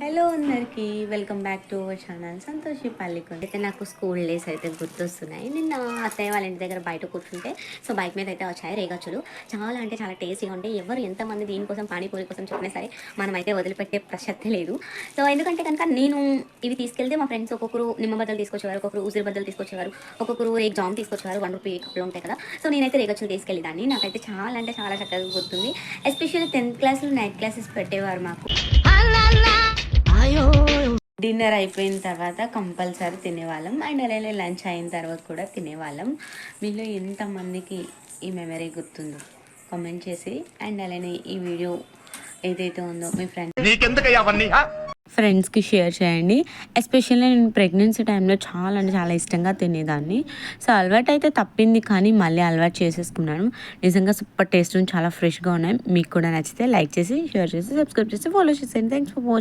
Hello అందరికీ welcome back to our channel Santoshi Pallikonda. అయితే నాకు స్కూల్ డేస్ అయితే గుర్తొస్తున్నాయి. నిన్న అత్తయ్య వాళ్ళ ఇంటి దగ్గర బయట కూర్చుంటే సో బైక్ మీద అయితే వచ్చాయి రేగచ్చులు. చాలా అంటే చాలా టేస్టీగా ఉంటాయి. ఎవరు ఎంతమంది దీనికోసం పానీపూరి కోసం చెప్పినా సరే మనమైతే వదిలిపెట్టే ప్రసక్తే లేదు. సో ఎందుకంటే కనుక నేను ఇవి తీసుకెళ్తే మా ఫ్రెండ్స్ ఒక్కొక్కరు నిమ్మ బద్దలు తీసుకొచ్చేవారు, ఒక్కొక్కరు ఉసిరి బద్దలు తీసుకొచ్చేవారు, ఒక్కొక్కరు రేగ్ జామ్ తీసుకొచ్చేవారు. 1 రూపీ కప్పులు ఉంటాయి కదా. సో నేనైతే రేగచ్చులు తీసుకెళ్ళేదాన్ని. నాకైతే చాలా అంటే చాలా చక్కగా గుర్తుంది. ఎస్పెషల్లీ 10th క్లాస్లో నైట్ క్లాసెస్ పెట్టేవారు మాకు. డిన్నర్ అయిపోయిన తర్వాత కంపల్సరీ తినేవాళ్ళం అండ్ అలానే లంచ్ అయిన తర్వాత కూడా తినేవాళ్ళం. మీలో ఎంతమందికి ఈ మెమరీ గుర్తుందో కామెంట్ చేసి అండ్ అలానే ఈ వీడియో ఏదైతే ఉందో మీ ఫ్రెండ్స్కి షేర్ చేయండి. ఎస్పెషల్లీ నేను ప్రెగ్నెన్సీ టైంలో చాలా అంటే చాలా ఇష్టంగా తినేదాన్ని. సో అలవాటు అయితే తప్పింది, కానీ మళ్ళీ అలవాటు చేసేసుకున్నాను. నిజంగా సూపర్ టేస్ట్ చాలా ఫ్రెష్గా ఉన్నాయి. మీకు కూడా నచ్చితే లైక్ చేసి షేర్ చేసి సబ్స్క్రైబ్ చేసి ఫాలో చేసేయండి. Thanks for watching.